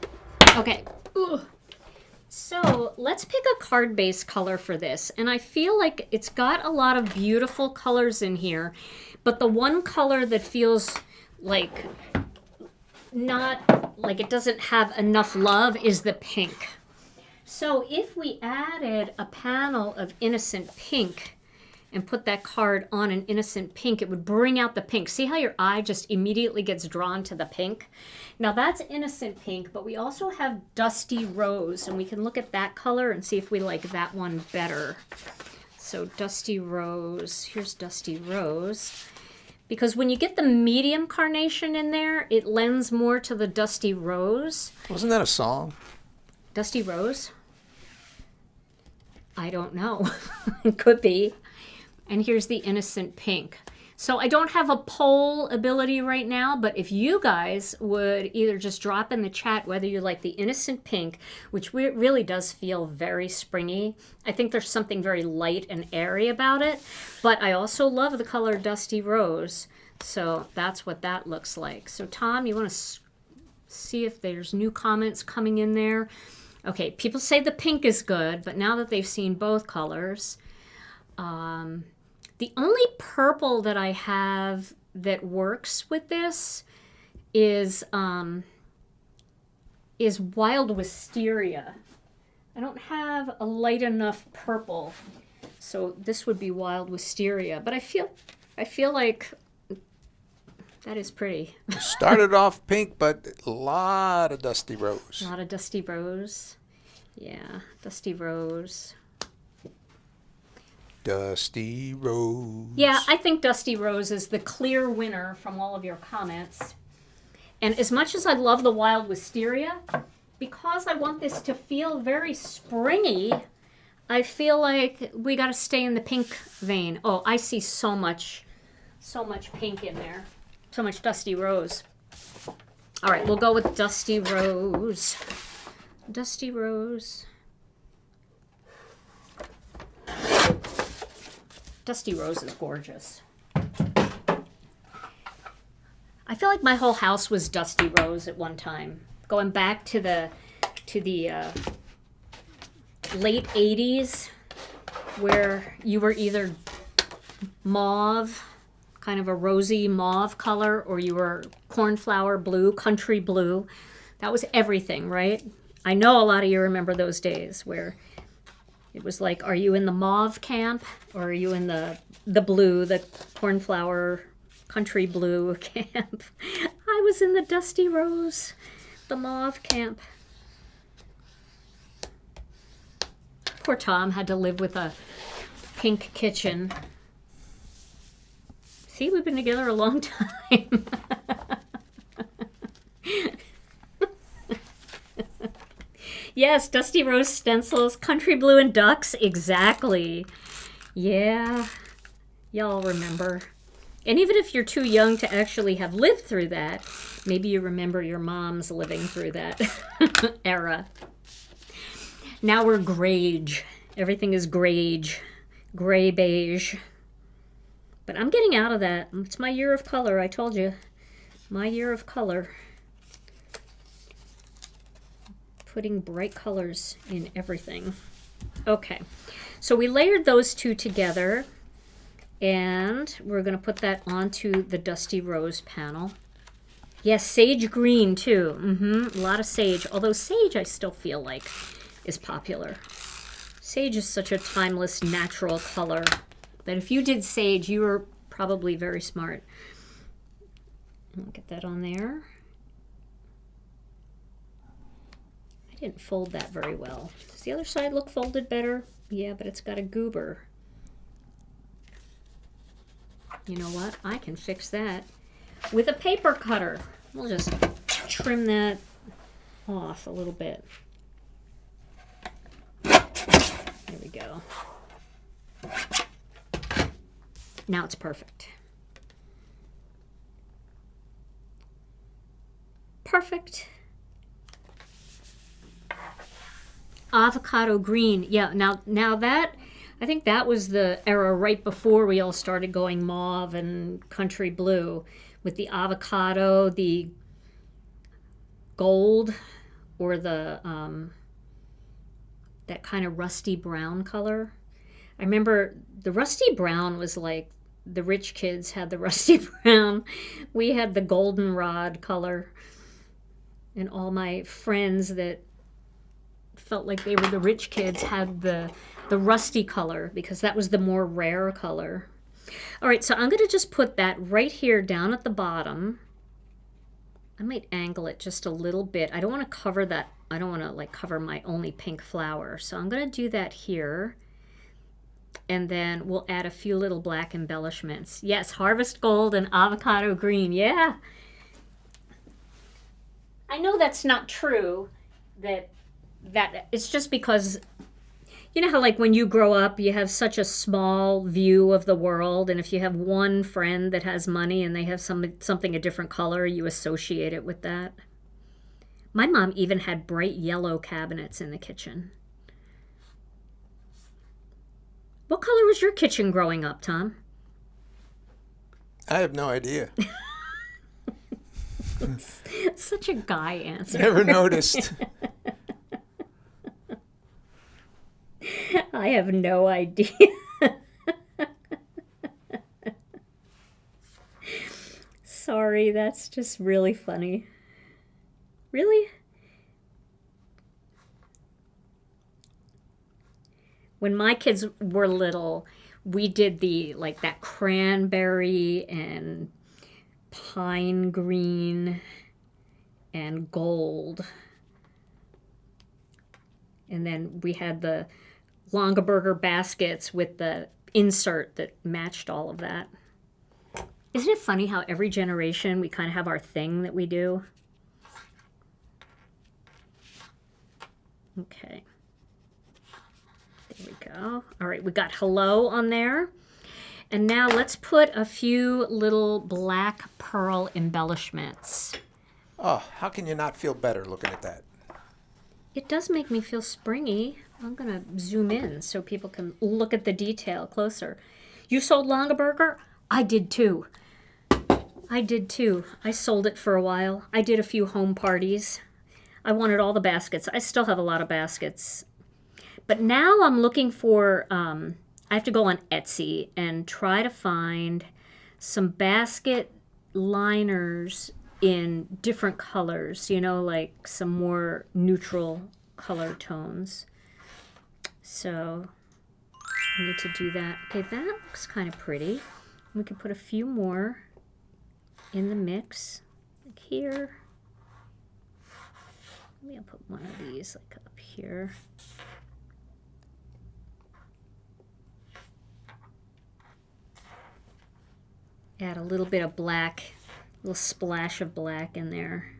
Okay. Ugh. So let's pick a card base color for this. And I feel like it's got a lot of beautiful colors in here. But the one color that feels like not like it doesn't have enough love is the pink. So if we added a panel of innocent pink and put that card on an innocent pink, it would bring out the pink. See how your eye just immediately gets drawn to the pink? Now that's innocent pink, but we also have dusty rose, and we can look at that color and see if we like that one better. So dusty rose, here's dusty rose. Because when you get the medium carnation in there, it lends more to the dusty rose. Wasn't that a song? Dusty rose? I don't know. It could be. And here's the innocent pink. So I don't have a poll ability right now, but if you guys would either just drop in the chat whether you like the innocent pink, which really does feel very springy. I think there's something very light and airy about it, but I also love the color dusty rose. So that's what that looks like. So Tom, you want to see if there's new comments coming in there? Okay, people say the pink is good, but now that they've seen both colors, the only purple that I have that works with this is Wild Wisteria. I don't have a light enough purple, so this would be Wild Wisteria. But I feel like that is pretty. Started off pink, but a lot of dusty rose. A lot of dusty rose. Yeah, dusty rose. Dusty rose. Yeah, I think Dusty Rose is the clear winner from all of your comments. And as much as I love the Wild Wisteria, because I want this to feel very springy, I feel like we got to stay in the pink vein. Oh, I see so much pink in there. So much Dusty Rose. All right, we'll go with Dusty Rose. Dusty Rose. Dusty Rose is gorgeous. I feel like my whole house was Dusty Rose at one time. Going back to the late 80s, where you were either mauve, kind of a rosy mauve color, or you were cornflower blue, country blue. That was everything, right? I know a lot of you remember those days where it was like, are you in the mauve camp or are you in the blue, the cornflower, country blue camp? I was in the Dusty Rose, the mauve camp. Poor Tom had to live with a pink kitchen. See, we've been together a long time. Yes, Dusty Rose stencils, country blue and ducks, exactly. Yeah, y'all remember. And even if you're too young to actually have lived through that, maybe you remember your moms living through that era. Now we're grage. Everything is grage, gray beige. But I'm getting out of that. It's my year of color, I told you. My year of color. Putting bright colors in everything. Okay, so we layered those two together, and we're going to put that onto the Dusty Rose panel. Yes, sage green too. A lot of sage, although sage I still feel like is popular. Sage is such a timeless, natural color that if you did sage, you were probably very smart. I'll get that on there. I didn't fold that very well. Does the other side look folded better? Yeah, but it's got a goober. You know what? I can fix that with a paper cutter. We'll just trim that off a little bit. There we go. Now it's perfect. Perfect. Avocado green. Yeah, now that, I think that was the era right before we all started going mauve and country blue with the avocado, the gold, or the that kind of rusty brown color. I remember the rusty brown was like, the rich kids had the rusty brown. We had the goldenrod color. And all my friends that felt like they were the rich kids had the rusty color, because that was the more rare color. All right, so I'm going to just put that right here down at the bottom. I might angle it just a little bit. I don't want to cover that. I don't want to like cover my only pink flower. So I'm going to do that here. And then we'll add a few little black embellishments. Yes, harvest gold and avocado green. Yeah. I know that's not true. That it's just because, you know how like when you grow up, you have such a small view of the world, and if you have one friend that has money and they have something a different color, you associate it with that. My mom even had bright yellow cabinets in the kitchen. What color was your kitchen growing up, Tom? I have no idea. Such a guy answer. Never noticed. I have no idea. sorry, that's just really funny. Really? When my kids were little, we did like that cranberry and pine green and gold. And then we had the Longaberger baskets with the insert that matched all of that. Isn't it funny how every generation we kind of have our thing that we do? Okay. There we go. All right, we got hello on there. And now let's put a few little black pearl embellishments. Oh, how can you not feel better looking at that? It does make me feel springy. I'm going to zoom in so people can look at the detail closer. You sold Longaberger? I did too. I did too. I sold it for a while. I did a few home parties. I wanted all the baskets. I still have a lot of baskets. But now I'm looking for, I have to go on Etsy and try to find some basket liners in different colors, you know, like some more neutral color tones. So I need to do that. Okay, that looks kind of pretty. We could put a few more in the mix, like here. Maybe I'll put one of these like up here. Add a little bit of black, a little splash of black in there.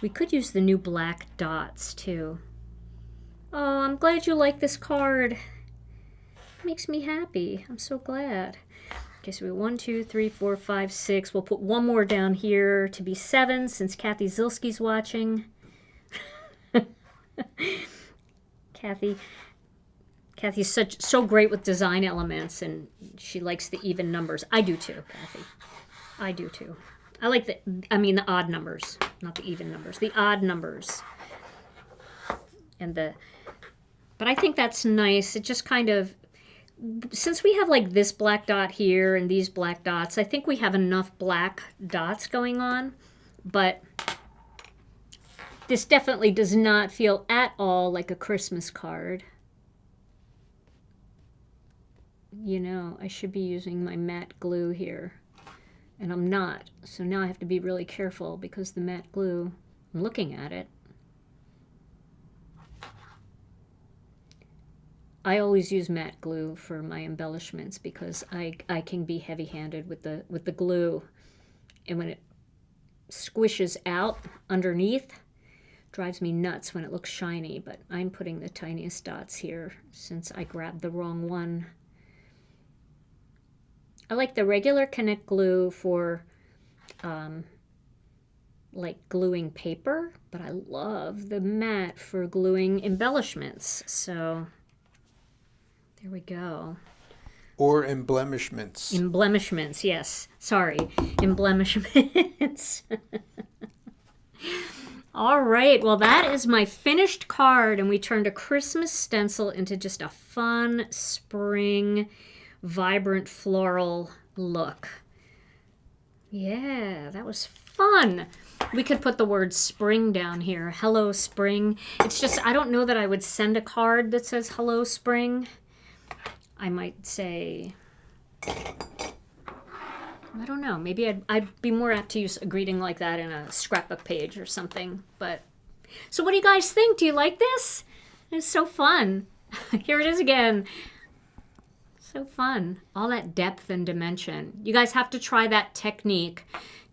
We could use the new black dots too. Oh, I'm glad you like this card. It makes me happy. I'm so glad. Okay, so we have 1, 2, 3, 4, 5, 6. We'll put one more down here to be 7 since Kathy Zilski's watching. Kathy's so great with design elements, and she likes the even numbers. I do too, Kathy. I do too. I like the odd numbers, not the even numbers. The odd numbers. But I think that's nice. It just kind of, since we have like this black dot here and these black dots, I think we have enough black dots going on. But this definitely does not feel at all like a Christmas card. You know, I should be using my matte glue here, and I'm not. So now I have to be really careful because the matte glue, I'm looking at it. I always use matte glue for my embellishments because I can be heavy-handed with the glue, and when it squishes out underneath, drives me nuts when it looks shiny. But I'm putting the tiniest dots here since I grabbed the wrong one. I like the regular Connect glue for like gluing paper, but I love the matte for gluing embellishments. So there we go. Or embellishments. Embellishments, yes. Sorry, embellishments. All right, well, that is my finished card, and we turned a Christmas stencil into just a fun spring, vibrant floral look. Yeah, that was fun. We could put the word spring down here. Hello, spring. It's just, I don't know that I would send a card that says hello, spring. I might say, I don't know. Maybe I'd be more apt to use a greeting like that in a scrapbook page or something. But so what do you guys think? Do you like this? It's so fun. Here it is again. So fun. All that depth and dimension. You guys have to try that technique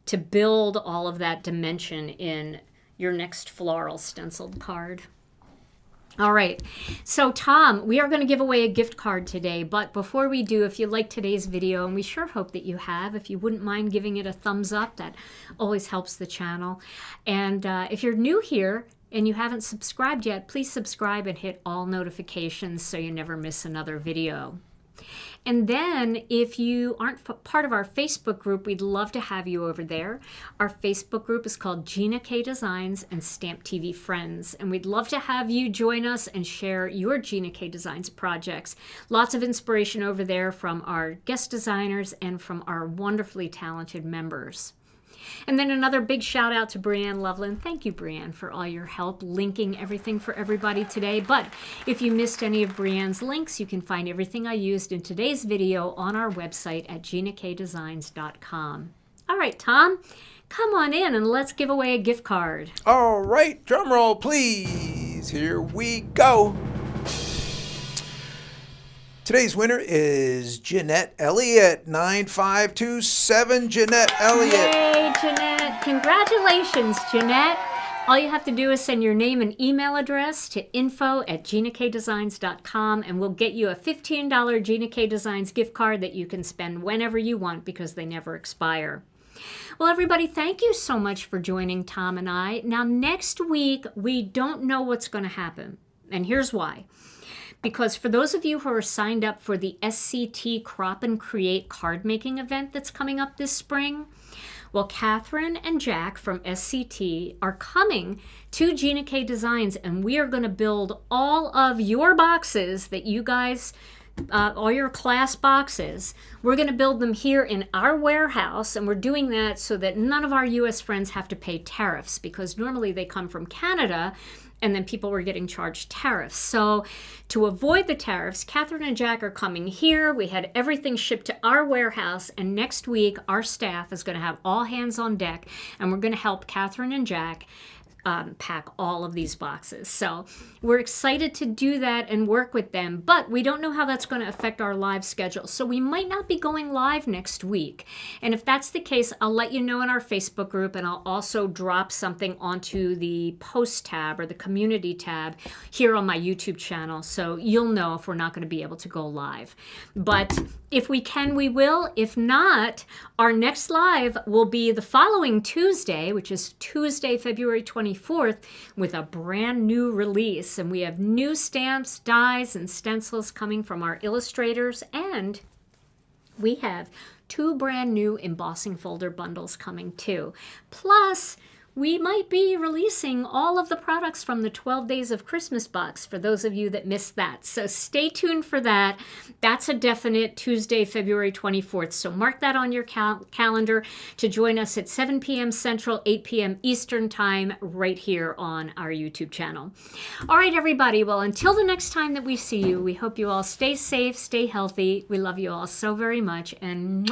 to build all of that dimension in your next floral stenciled card. All right, so Tom, we are going to give away a gift card today, but before we do, if you liked today's video, and we sure hope that you have, if you wouldn't mind giving it a thumbs up, that always helps the channel. And if you're new here and you haven't subscribed yet, please subscribe and hit all notifications so you never miss another video. And then if you aren't part of our Facebook group, we'd love to have you over there. Our Facebook group is called Gina K Designs and Stamp TV Friends. And we'd love to have you join us and share your Gina K Designs projects. Lots of inspiration over there from our guest designers and from our wonderfully talented members. And then another big shout out to Brianne Loveland. Thank you, Brianne, for all your help linking everything for everybody today. But if you missed any of Brianne's links, you can find everything I used in today's video on our website at ginakdesigns.com. All right, Tom, come on in and let's give away a gift card. All right, drum roll, please. Here we go. Today's winner is Jeanette Elliot, 9527. Jeanette Elliot. Yay, Jeanette. Congratulations, Jeanette. All you have to do is send your name and email address to info@ginakdesigns.com and we'll get you a $15 Gina K Designs gift card that you can spend whenever you want because they never expire. Well, everybody, thank you so much for joining Tom and I. Now, next week, we don't know what's going to happen. And here's why. Because for those of you who are signed up for the SCT Crop and Create card making event that's coming up this spring, well, Catherine and Jack from SCT are coming to Gina K Designs, and we are going to build all of your boxes that you guys, all your class boxes. We're going to build them here in our warehouse, and we're doing that so that none of our U.S. friends have to pay tariffs, because normally they come from Canada, and then people were getting charged tariffs. So to avoid the tariffs, Catherine and Jack are coming here. We had everything shipped to our warehouse, and next week our staff is going to have all hands on deck, and we're going to help Catherine and Jack pack all of these boxes. So we're excited to do that and work with them, but we don't know how that's going to affect our live schedule. So we might not be going live next week. And if that's the case, I'll let you know in our Facebook group, and I'll also drop something onto the post tab or the community tab here on my YouTube channel. So you'll know if we're not going to be able to go live. But if we can, we will. If not, our next live will be the following Tuesday, which is Tuesday, February 24th, with a brand new release. And we have new stamps, dies, and stencils coming from our illustrators. And we have 2 brand new embossing folder bundles coming too. Plus, we might be releasing all of the products from the 12 Days of Christmas box for those of you that missed that. So stay tuned for that. That's a definite Tuesday, February 24th. So mark that on your calendar to join us at 7 p.m. Central, 8 p.m. Eastern Time right here on our YouTube channel. All right, everybody. Well, until the next time that we see you, we hope you all stay safe, stay healthy. We love you all so very much. And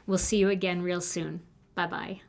we'll see you again real soon. Bye-bye.